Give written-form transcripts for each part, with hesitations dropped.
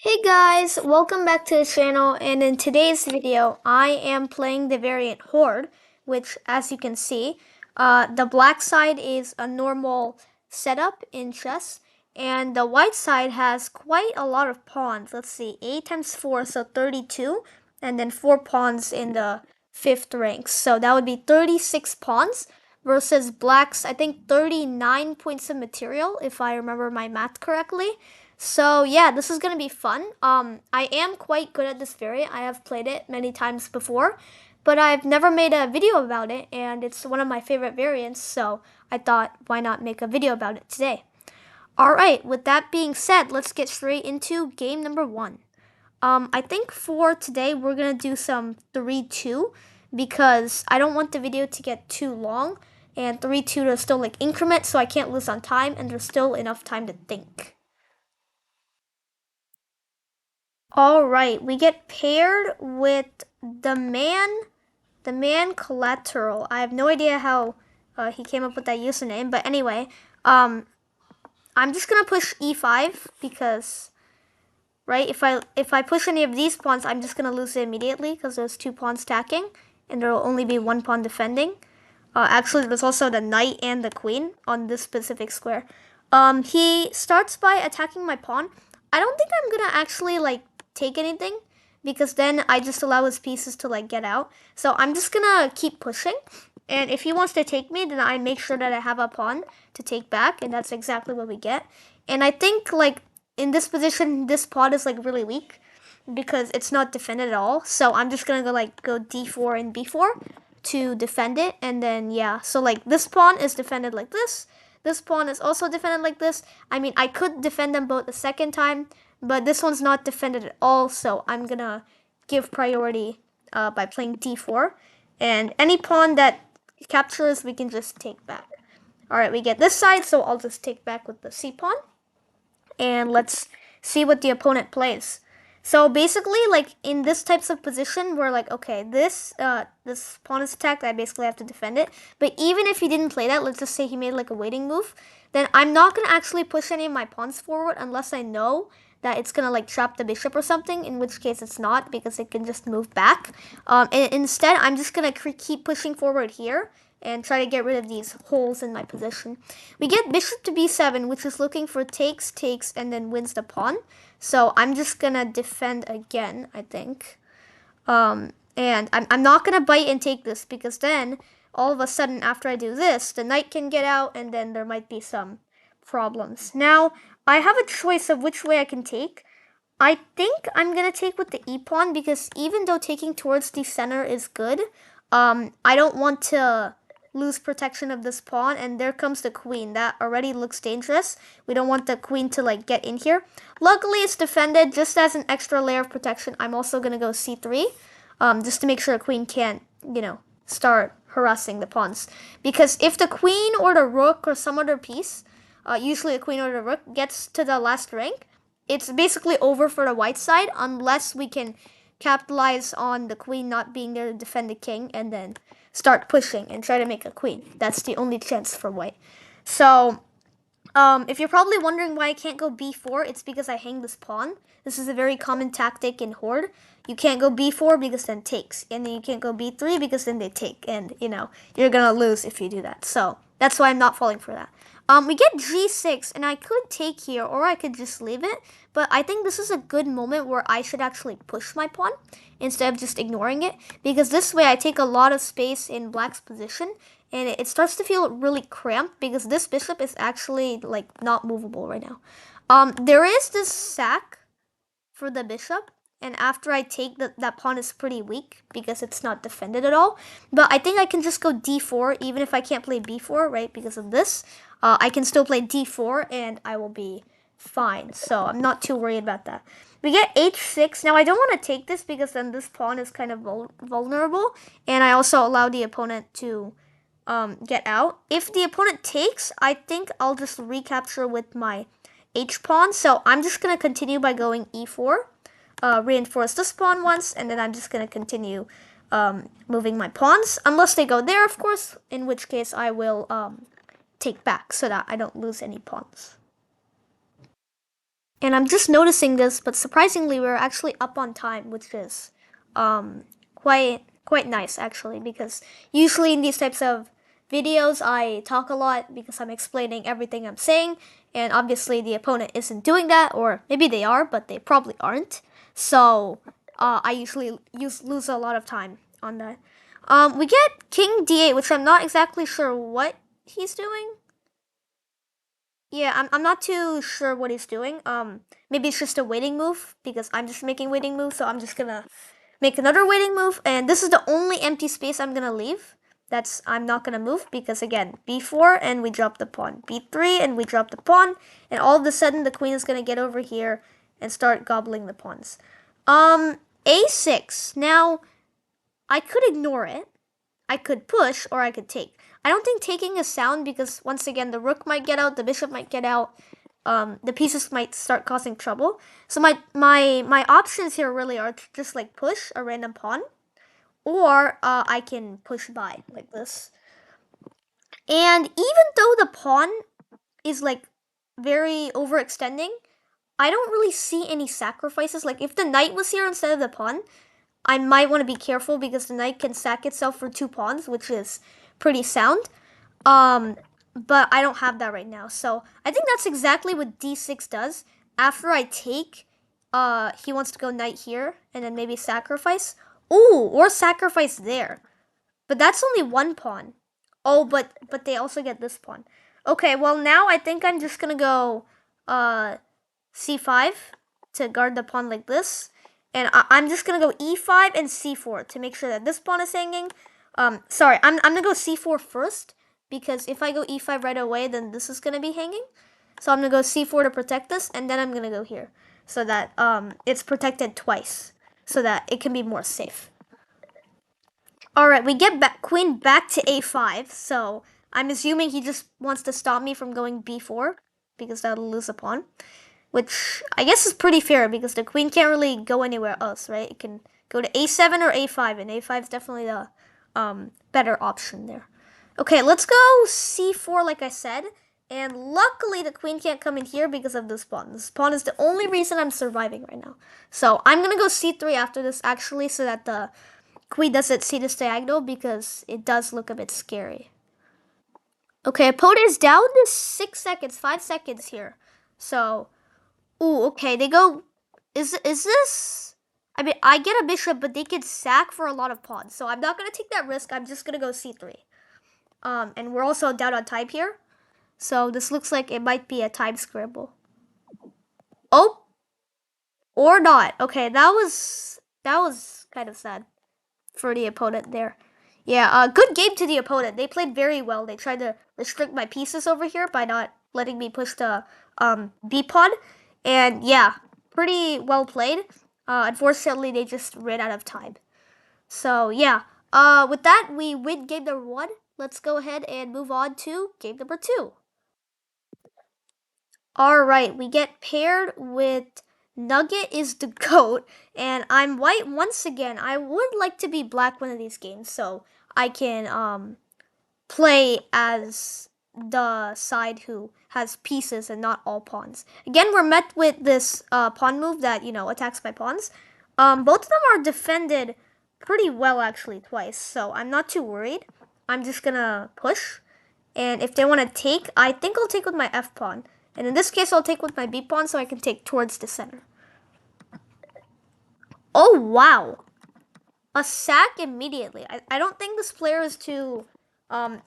Hey guys, welcome back to the channel, and in today's video I am playing the variant Horde, which as you can see, the black side is a normal setup in chess, and the white side has quite a lot of pawns. Let's see, 8 times 4, so 32, and then 4 pawns in the 5th rank, so that would be 36 pawns versus black's, I think, 39 points of material, if I remember my math correctly. So yeah, this is gonna be fun. I am quite good at this variant. I have played it many times before, but I've never made a video about it, and it's one of my favorite variants. So I thought, why not make a video about it today? All right. With that being said, let's get straight into game number one. I think for today we're gonna do some 3-2 because I don't want the video to get too long, and 3-2 to still like increment, so I can't lose on time, and there's still enough time to think. All right, we get paired with the man collateral. I have no idea how he came up with that username, but anyway, um, I'm just gonna push e5 because, right, if I push any of these pawns, I'm just gonna lose it immediately because there's 2 pawns stacking, and there will only be 1 pawn defending. Actually, there's also the knight and the queen on this specific square. He starts by attacking my pawn. I don't think I'm gonna actually like take anything because then I just allow his pieces to like get out. So I'm just gonna keep pushing. And if he wants to take me, then I make sure that I have a pawn to take back, and that's exactly what we get. And I think like in this position, this pawn is like really weak because it's not defended at all. So I'm just gonna go d4 and b4 to defend it, and then yeah. So like this pawn is defended like this. This pawn is also defended like this. I mean, I could defend them both the second time, but this one's not defended at all. So I'm gonna give priority by playing d4, and any pawn that captures we can just take back. All right, we get this side, so I'll just take back with the c pawn, and let's see what the opponent plays. So basically, like in this types of position, we're like, okay, this pawn is attacked. I basically have to defend it. But even if he didn't play that, let's just say he made like a waiting move, then I'm not gonna actually push any of my pawns forward unless I know that it's gonna like trap the bishop or something. In which case, it's not because it can just move back. And instead, I'm just gonna keep pushing forward here and try to get rid of these holes in my position. We get bishop to b7, which is looking for takes, and then wins the pawn. So I'm just gonna defend again, I think. And I'm not gonna bite and take this because then all of a sudden after I do this, the knight can get out and then there might be some problems. Now, I have a choice of which way I can take. I think I'm gonna take with the e-pawn because even though taking towards the center is good, I don't want to lose protection of this pawn, and there comes the queen. That already looks dangerous. We don't want the queen to like get in here. Luckily, it's defended just as an extra layer of protection. I'm also gonna go c3, just to make sure a queen can't, start harassing the pawns. Because if the queen or the rook or some other piece, usually the queen or the rook, gets to the last rank, it's basically over for the white side unless we can capitalize on the queen not being there to defend the king and then start pushing and try to make a queen. That's the only chance for white. So, if you're probably wondering why I can't go b4, it's because I hang this pawn. This is a very common tactic in Horde. You can't go b4 because then takes, and then you can't go b3 because then they take, and you're gonna lose if you do that. So that's why I'm not falling for that. We get g6, and I could take here, or I could just leave it, but I think this is a good moment where I should actually push my pawn instead of just ignoring it, because this way I take a lot of space in black's position, and it starts to feel really cramped because this bishop is actually like not movable right now. There is this sack for the bishop, and after I take that pawn is pretty weak because it's not defended at all. But I think I can just go d4 even if I can't play b4, right? Because of this, I can still play d4 and I will be fine. So I'm not too worried about that. We get h6. Now I don't want to take this because then this pawn is kind of vulnerable, and I also allow the opponent to get out. If the opponent takes, I think I'll just recapture with my h-pawn. So I'm just going to continue by going e4, reinforce this pawn once, and then I'm just going to continue moving my pawns, unless they go there, of course, in which case I will take back so that I don't lose any pawns. And I'm just noticing this, but surprisingly, we're actually up on time, which is quite nice actually, because usually in these types of videos I talk a lot because I'm explaining everything I'm saying, and obviously the opponent isn't doing that, or maybe they are, but they probably aren't. So I usually lose a lot of time on that. We get King D8, which I'm not exactly sure what he's doing. Yeah, I'm not too sure what he's doing. Maybe it's just a waiting move because I'm just making waiting moves. So I'm just gonna make another waiting move, and this is the only empty space I'm gonna leave. I'm not gonna move because again, b4 and we drop the pawn, b3 and we drop the pawn, and all of a sudden the queen is gonna get over here and start gobbling the pawns. A6. Now I could ignore it. I could push or I could take. I don't think taking is sound because once again the rook might get out, the bishop might get out, the pieces might start causing trouble. So my options here really are to just like push a random pawn, or I can push by like this. And even though the pawn is like very overextending, I don't really see any sacrifices. Like if the knight was here instead of the pawn, I might want to be careful because the knight can sack itself for 2 pawns, which is pretty sound. But I don't have that right now. So I think that's exactly what d6 does. After I take, he wants to go knight here and then maybe sacrifice. Ooh, or sacrifice there. But that's only 1 pawn. Oh, but they also get this pawn. Okay, well now I think I'm just gonna go c5 to guard the pawn like this. And I'm just gonna go e5 and c4 to make sure that this pawn is hanging. Sorry, I'm gonna go c4 first because if I go e5 right away, then this is gonna be hanging. So I'm gonna go c4 to protect this, and then I'm gonna go here so that it's protected twice, so that it can be more safe. All right, we get queen back to a5. So I'm assuming he just wants to stop me from going b4 because that'll lose a pawn, which I guess is pretty fair because the queen can't really go anywhere else, right? It can go to a7 or a5, and a5 is definitely the better option there. Okay, let's go c4 like I said, and luckily the queen can't come in here because of this pawn. This pawn is the only reason I'm surviving right now. So I'm gonna go c3 after this actually, so that the queen doesn't see this diagonal because it does look a bit scary. Okay, opponent is down to 6 seconds, 5 seconds here. So ooh, okay, they go, is this, I mean, I get a bishop, but they could sack for a lot of pawns, so I'm not going to take that risk. I'm just going to go c3. And we're also down on time here, so this looks like it might be a time scramble. Oh, or not. Okay, that was kind of sad for the opponent there. Yeah, good game to the opponent. They played very well. They tried to restrict my pieces over here by not letting me push the b pawn. And yeah, pretty well played. Unfortunately, they just ran out of time. So yeah, with that, we win game number 1. Let's go ahead and move on to game number 2. All right, we get paired with Nugget is the GOAT, and I'm white once again. I would like to be black one of these games, so I can play as the side who has pieces and not all pawns. Again, we're met with this pawn move that, attacks my pawns. Both of them are defended pretty well, actually, twice, so I'm not too worried. I'm just gonna push, and if they want to take, I think I'll take with my f pawn. And in this case, I'll take with my b pawn so I can take towards the center. Oh, wow. A sack immediately. I don't think this player is too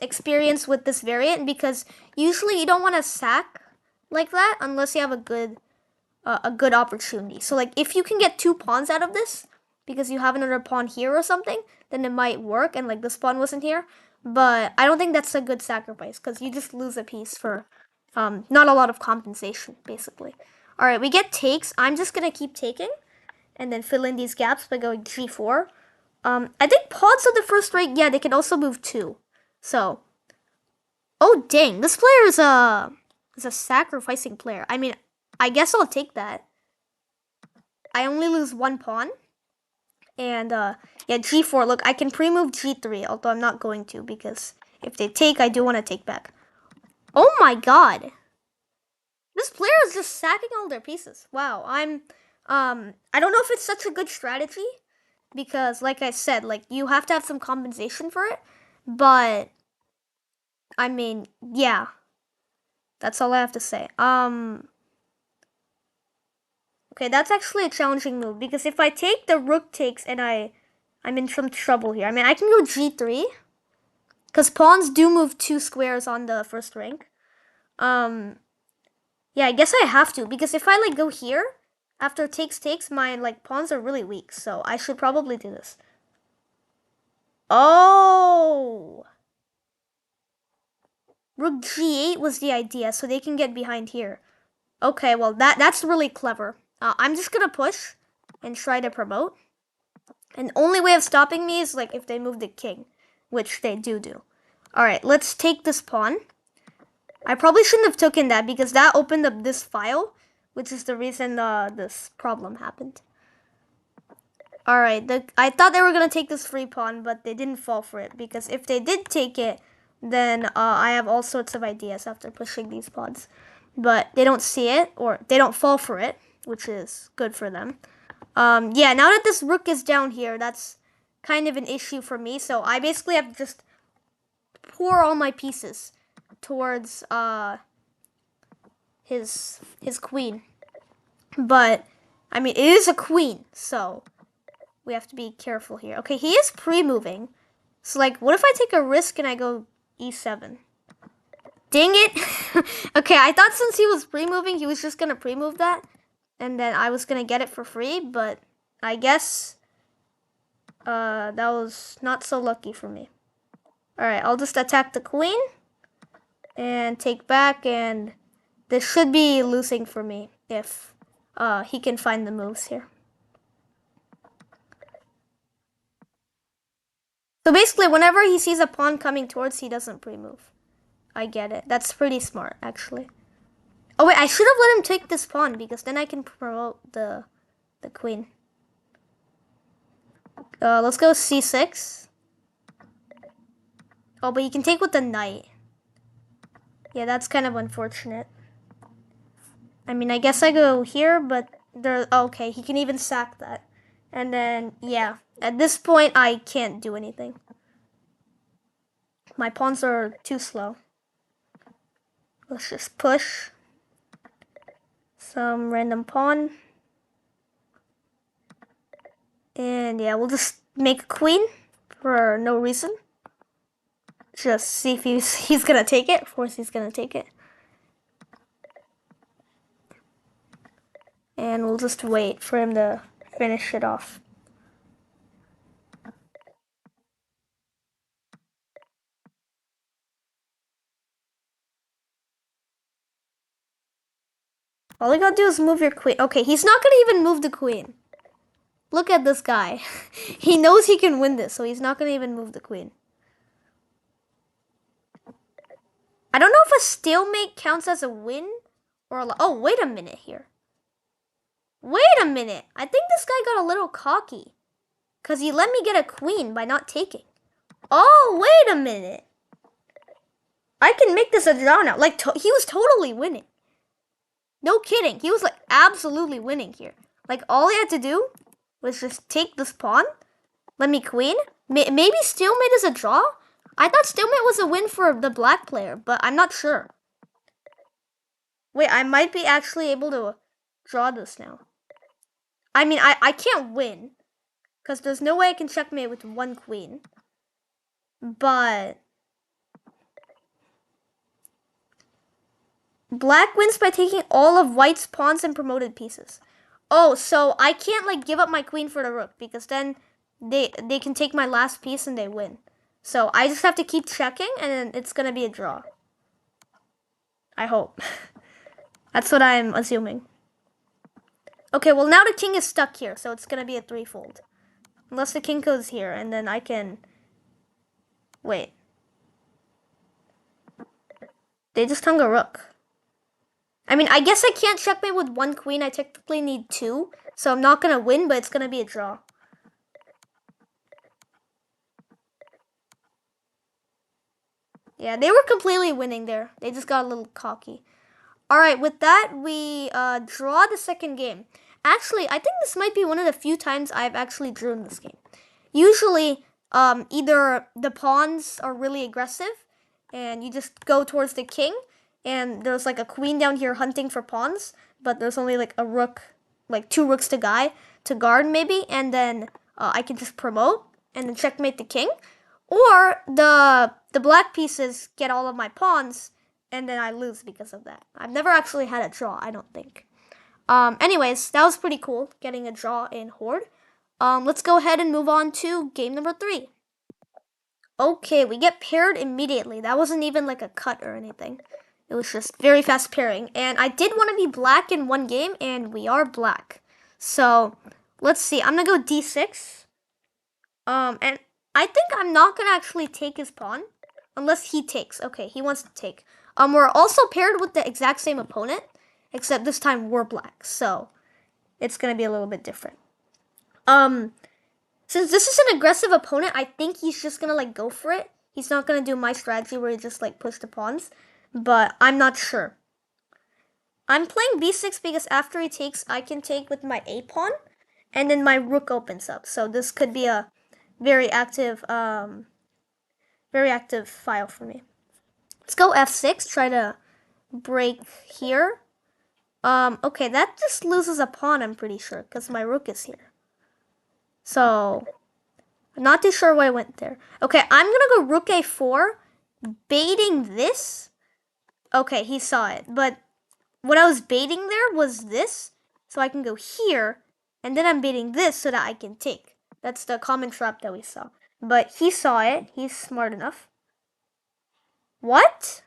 experienced with this variant because usually you don't want to sack like that unless you have a good opportunity. So like if you can get 2 pawns out of this because you have another pawn here or something, then it might work, and like this pawn wasn't here. But I don't think that's a good sacrifice because you just lose a piece for not a lot of compensation, basically. All right, we get takes. I'm just going to keep taking and then fill in these gaps by going g4. I think pawns of the first rank, yeah, they can also move 2. So, oh dang, this player is a sacrificing player. I mean, I guess I'll take that. I only lose 1 pawn. And yeah, g4. Look, I can pre-move g3, although I'm not going to because if they take, I do want to take back. Oh my god. This player is just sacking all their pieces. Wow, I don't know if it's such a good strategy because, like I said, like you have to have some compensation for it. But I mean, yeah, that's all I have to say. Okay, that's actually a challenging move because if I take the rook takes and I'm in some trouble here. I mean, I can go g3 because pawns do move 2 squares on the first rank. Yeah, I guess I have to because if I like go here after takes, my like pawns are really weak. So I should probably do this. Oh, rook g8 was the idea, so they can get behind here. Okay, well that's really clever. I'm just gonna push and try to promote. And the only way of stopping me is like if they move the king, which they do. All right, let's take this pawn. I probably shouldn't have taken that because that opened up this file, which is the reason this problem happened. All right, I thought they were gonna take this free pawn, but they didn't fall for it because if they did take it, then I have all sorts of ideas after pushing these pawns. But they don't see it or they don't fall for it, which is good for them. Yeah, now that this rook is down here, that's kind of an issue for me. So I basically have to just pour all my pieces towards his queen. But I mean, it is a queen, so we have to be careful here. Okay, he is pre-moving. So like, what if I take a risk and I go e7? Dang it. Okay, I thought since he was pre-moving, he was just gonna pre-move that. And then I was gonna get it for free, but I guess that was not so lucky for me. Alright, I'll just attack the queen and take back, and this should be losing for me if he can find the moves here. So basically, whenever he sees a pawn coming towards, he doesn't pre-move. I get it. That's pretty smart, actually. Oh wait, I should have let him take this pawn because then I can promote the queen. Let's go c6. Oh, but you can take with the knight. Yeah, that's kind of unfortunate. I mean, I guess I go here, but there. Okay, he can even sack that. And then, yeah, at this point, I can't do anything. My pawns are too slow. Let's just push some random pawn. And yeah, we'll just make a queen for no reason. Just see if he's gonna take it. Of course, he's gonna take it. And we'll just wait for him to finish it off. All you gotta do is move your queen. Okay, he's not gonna even move the queen. Look at this guy. He knows he can win this, so he's not gonna even move the queen. I don't know if a stalemate counts as a win or a... Oh, wait a minute here. Wait a minute. I think this guy got a little cocky. Because he let me get a queen by not taking. Oh, wait a minute. I can make this a draw now. Like, he was totally winning. No kidding. He was, like, absolutely winning here. Like, all he had to do was just take this pawn. Let me queen. Maybe stalemate is a draw? I thought stalemate was a win for the black player, but I'm not sure. Wait, I might be actually able to draw this now. I mean, I can't win. Because there's no way I can checkmate with one queen. But black wins by taking all of white's pawns and promoted pieces. Oh, so I can't like give up my queen for the rook because then they can take my last piece and they win. So I just have to keep checking and then it's gonna be a draw. I hope. That's what I'm assuming. Okay, well now the king is stuck here, so it's gonna be a threefold. Unless the king goes here and then I can... Wait. They just hung a rook. I mean, I guess I can't checkmate with one queen. I technically need two. So I'm not gonna win, but it's gonna be a draw. Yeah, they were completely winning there. They just got a little cocky. All right, with that, we draw the second game. Actually, I think this might be one of the few times I've actually drawn this game. Usually, either the pawns are really aggressive, and you just go towards the king, and there's like a queen down here hunting for pawns, but there's only like a rook, like two rooks to guard maybe, and then I can just promote and then checkmate the king, or the black pieces get all of my pawns, and then I lose because of that. I've never actually had a draw, I don't think. Anyways, that was pretty cool, getting a draw in Horde. Let's go ahead and move on to game number 3. Okay, we get paired immediately. That wasn't even like a cut or anything. It was just very fast pairing. And I did want to be black in one game, and we are black. So, let's see. I'm going to go d6. And I think I'm not going to actually take his pawn. Unless he takes. Okay, he wants to take. We're also paired with the exact same opponent. Except this time we're black. So, it's going to be a little bit different. Since this is an aggressive opponent, I think he's just gonna like go for it. He's not gonna do my strategy where he just like push the pawns, but I'm not sure. I'm playing b6 because after he takes, I can take with my a pawn, and then my rook opens up. So this could be a very active file for me. Let's go f6. Try to break here. Okay, that just loses a pawn. I'm pretty sure because my rook is here. So, I'm not too sure why I went there. Okay, I'm gonna go rook a4, baiting this. Okay, he saw it, but what I was baiting there was this, so I can go here, and then I'm baiting this so that I can take. That's the common trap that we saw. But he saw it. He's smart enough. What?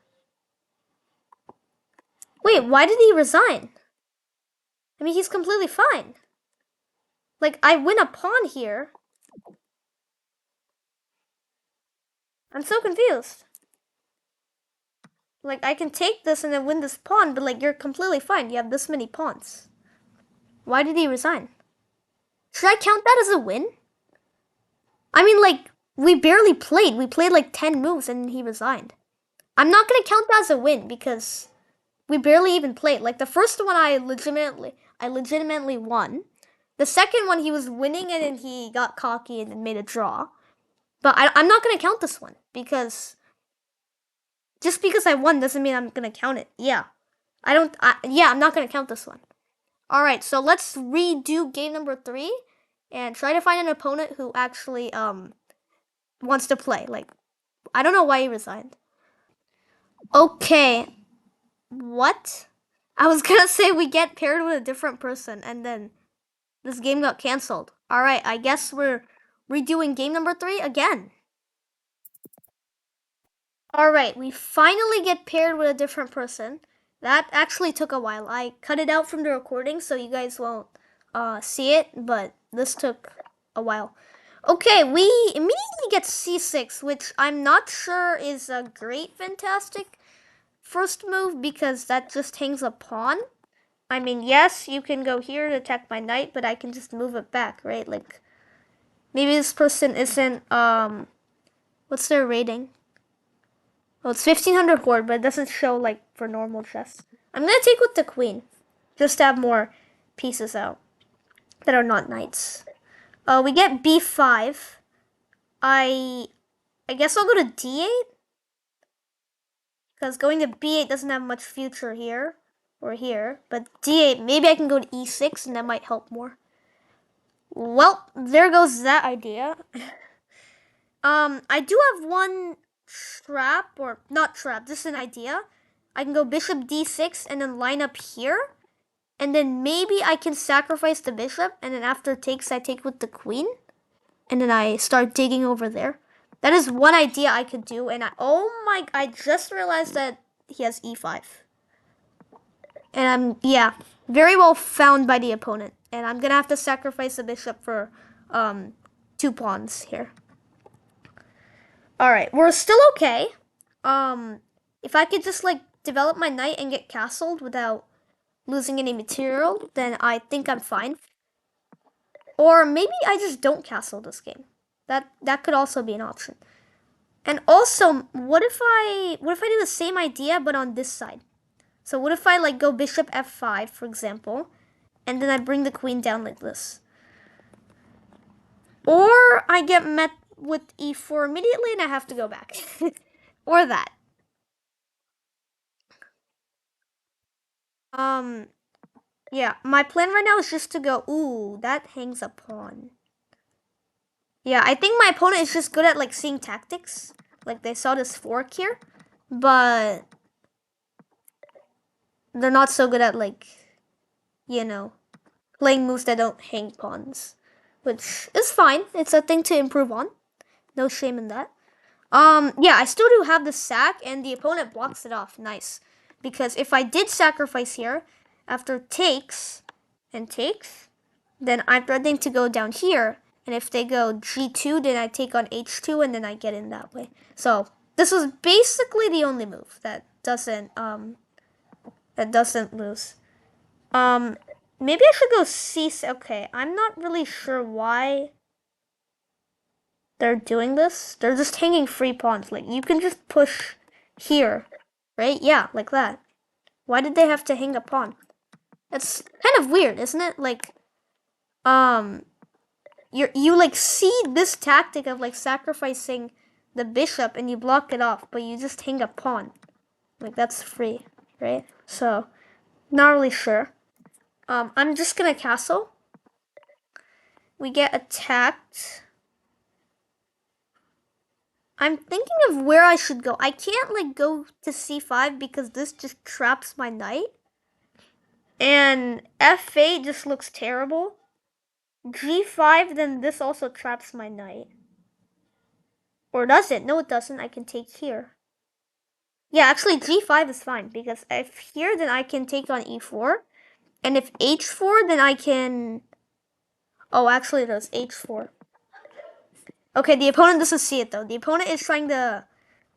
Wait, why did he resign? I mean, he's completely fine. Like, I win a pawn here. I'm so confused. Like, I can take this and then win this pawn, but like, you're completely fine. You have this many pawns. Why did he resign? Should I count that as a win? I mean, like, we barely played. We played like 10 moves and he resigned. I'm not gonna count that as a win because we barely even played. Like, the first one I legitimately won. The second one, he was winning and then he got cocky and then made a draw. But I'm not going to count this one because just because I won doesn't mean I'm going to count it. Yeah. I'm not going to count this one. All right, so let's redo game number 3 and try to find an opponent who actually wants to play. Like, I don't know why he resigned. Okay. What? I was going to say we get paired with a different person and then this game got canceled. All right, I guess we're redoing game number 3 again. All right, we finally get paired with a different person. That actually took a while. I cut it out from the recording so you guys won't see it, but this took a while. Okay, we immediately get c6, which I'm not sure is a great, fantastic first move because that just hangs a pawn. I mean, yes, you can go here to attack my knight, but I can just move it back, right? Like, maybe this person isn't, what's their rating? Well, it's 1500 Horde, but it doesn't show, like, for normal chess. I'm gonna take with the queen, just to have more pieces out that are not knights. We get b5. I guess I'll go to d8, because going to b8 doesn't have much future here. Or here, but d8, maybe I can go to e6 and that might help more. Well, there goes that idea. I do have one trap, or not trap, this is an idea. I can go bishop d6 and then line up here, and then maybe I can sacrifice the bishop, and then after takes, I take with the queen, and then I start digging over there. That is one idea I could do, and I just realized that he has e5. And very well found by the opponent. And I'm gonna have to sacrifice the bishop for 2 pawns here. Alright, we're still okay. If I could just like develop my knight and get castled without losing any material, then I think I'm fine. Or maybe I just don't castle this game. That could also be an option. And also, what if I do the same idea but on this side? So what if I like go bishop f5, for example, and then I bring the queen down like this? Or I get met with e4 immediately and I have to go back. Or that. Yeah, my plan right now is just to go, ooh, that hangs a pawn. Yeah, I think my opponent is just good at like seeing tactics. Like they saw this fork here, but they're not so good at like, you know, playing moves that don't hang pawns, which is fine. It's a thing to improve on. No shame in that. Yeah, I still do have the sack, and the opponent blocks it off. Nice, because if I did sacrifice here, after takes and takes, then I'm threatening to go down here. And if they go g2, then I take on h2, and then I get in that way. So this was basically the only move that doesn't lose. Maybe I should go c. Okay, I'm not really sure why they're doing this. They're just hanging free pawns. Like you can just push here, right? Yeah, like that. Why did they have to hang a pawn? That's kind of weird, isn't it? Like, you like see this tactic of like sacrificing the bishop and you block it off, but you just hang a pawn. Like that's free, right? So, not really sure. I'm just gonna castle. We get attacked. I'm thinking of where I should go. I can't like go to c5 because this just traps my knight. And f8 just looks terrible. g5, then this also traps my knight. Or does it? No, it doesn't. I can take here. Yeah, actually g5 is fine because if here, then I can take on e4. And if h4, then I can... Oh, actually it does h4. Okay, the opponent doesn't see it though. The opponent is trying to,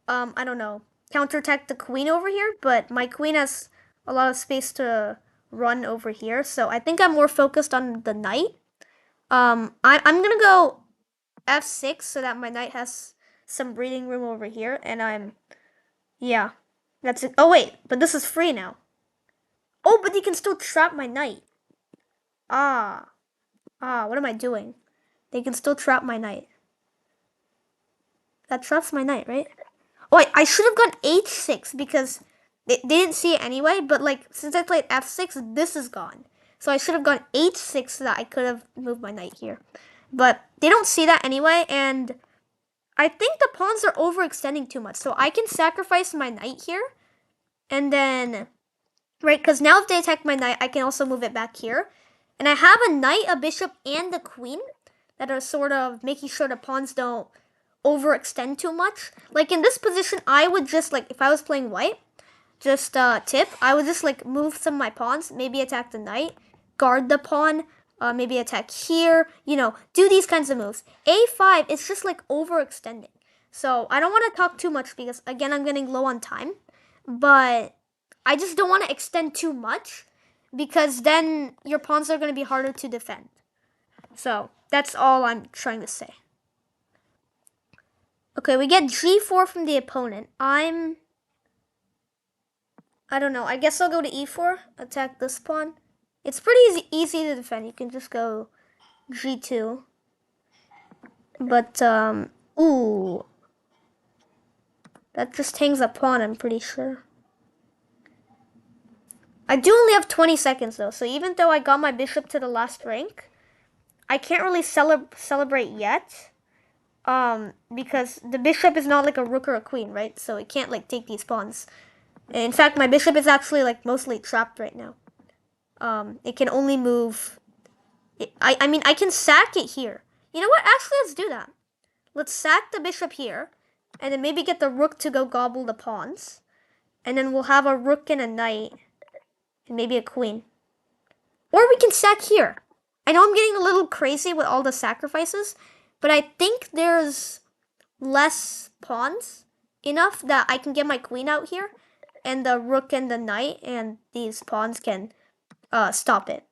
I don't know, counterattack the queen over here, but my queen has a lot of space to run over here, so I think I'm more focused on the knight. I'm gonna go f6 so that my knight has some breathing room over here, and yeah, that's it. Oh wait, but this is free now. Oh, but he can still trap my knight. What am I doing? They can still trap my knight. That traps my knight, right? Oh, wait, I should have gone h6 because they didn't see it anyway, but like, since I played f6, this is gone. So I should have gone h6 so that I could have moved my knight here. But they don't see that anyway, and I think the pawns are overextending too much. So I can sacrifice my knight here, and then, right, because now if they attack my knight, I can also move it back here. And I have a knight, a bishop, and a queen that are sort of making sure the pawns don't overextend too much. Like in this position, I would just like, if I was playing white, just tip, I would just like move some of my pawns, maybe attack the knight, guard the pawn, maybe attack here, you know, do these kinds of moves. A5 is just like overextending. So I don't want to talk too much because again, I'm getting low on time, but I just don't want to extend too much because then your pawns are going to be harder to defend. So that's all I'm trying to say. Okay, we get g4 from the opponent. I don't know. I guess I'll go to e4, attack this pawn. It's pretty easy to defend. You can just go g2. But, ooh. That just hangs a pawn, I'm pretty sure. I do only have 20 seconds, though. So even though I got my bishop to the last rank, I can't really celebrate yet. Because the bishop is not like a rook or a queen, right? So it can't, like, take these pawns. In fact, my bishop is actually like mostly trapped right now. It can only move. I mean, I can sack it here. You know what? Actually, let's do that. Let's sack the bishop here, and then maybe get the rook to go gobble the pawns, and then we'll have a rook and a knight, and maybe a queen. Or we can sack here. I know I'm getting a little crazy with all the sacrifices, but I think there's less pawns enough that I can get my queen out here, and the rook and the knight and these pawns can stop it.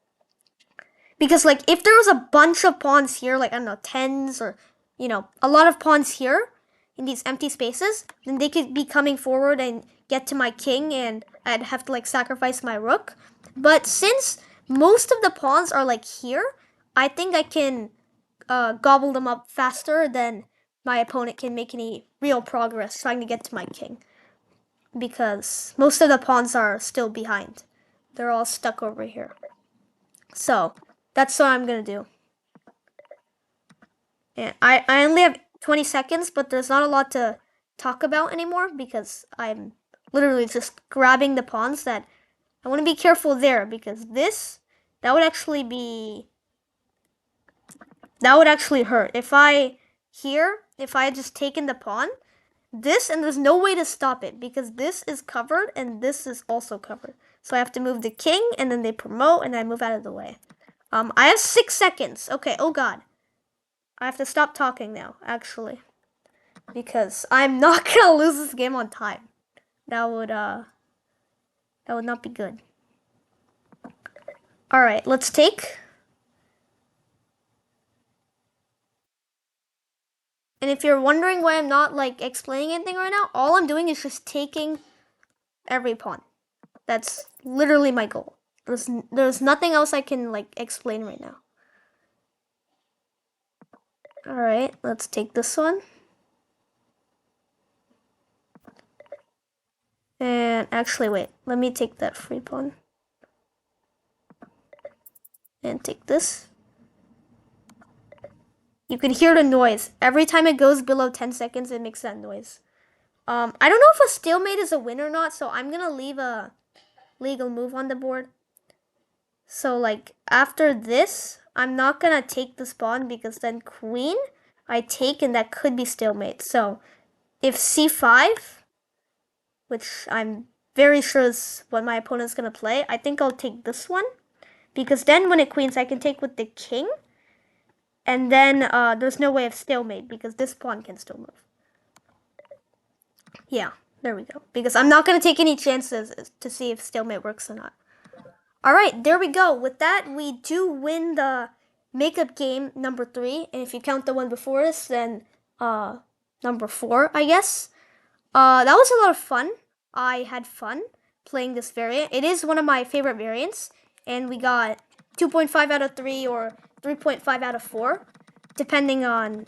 Because like if there was a bunch of pawns here, like I don't know, tens or you know, a lot of pawns here, in these empty spaces, then they could be coming forward and get to my king, and I'd have to like sacrifice my rook. But since most of the pawns are like here, I think I can gobble them up faster than my opponent can make any real progress trying to get to my king. Because most of the pawns are still behind. They're all stuck over here. So, that's what I'm going to do. And I only have 20 seconds, but there's not a lot to talk about anymore because I'm literally just grabbing the pawns that I want to be careful there because that would actually hurt. If I had just taken the pawn, and there's no way to stop it because this is covered and this is also covered. So I have to move the king and then they promote and I move out of the way. I have 6 seconds. Okay, oh god. I have to stop talking now, actually. Because I'm not gonna lose this game on time. That would not be good. Alright, let's take. And if you're wondering why I'm not like explaining anything right now, all I'm doing is just taking every pawn. That's literally my goal. There's nothing else I can like explain right now. Alright, let's take this one. And actually, wait, let me take that free pawn. And take this. You can hear the noise. Every time it goes below 10 seconds, it makes that noise. I don't know if a stalemate is a win or not, so I'm gonna leave a legal move on the board. So, like, after this, I'm not gonna take this pawn because then queen, I take and that could be stalemate. So, if c5, which I'm very sure is what my opponent's gonna play, I think I'll take this one. Because then when it queens, I can take with the king. And then there's no way of stalemate because this pawn can still move. Yeah, there we go. Because I'm not going to take any chances to see if stalemate works or not. Alright, there we go. With that, we do win the makeup game number 3. And if you count the one before us, then number 4, I guess. That was a lot of fun. I had fun playing this variant. It is one of my favorite variants. And we got 2.5 out of 3 or 3.5 out of 4, depending on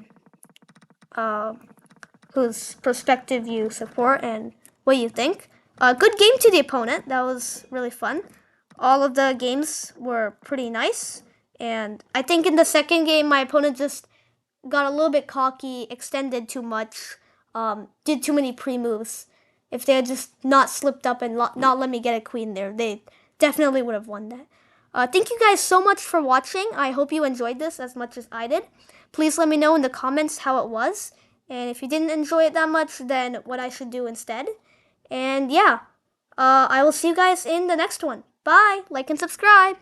whose perspective you support and what you think. Good game to the opponent. That was really fun. All of the games were pretty nice. And I think in the second game, my opponent just got a little bit cocky, extended too much, did too many pre-moves. If they had just not slipped up and not let me get a queen there, they definitely would have won that. Thank you guys so much for watching. I hope you enjoyed this as much as I did. Please let me know in the comments how it was. And if you didn't enjoy it that much, then what I should do instead. And yeah, I will see you guys in the next one. Bye. Like and subscribe.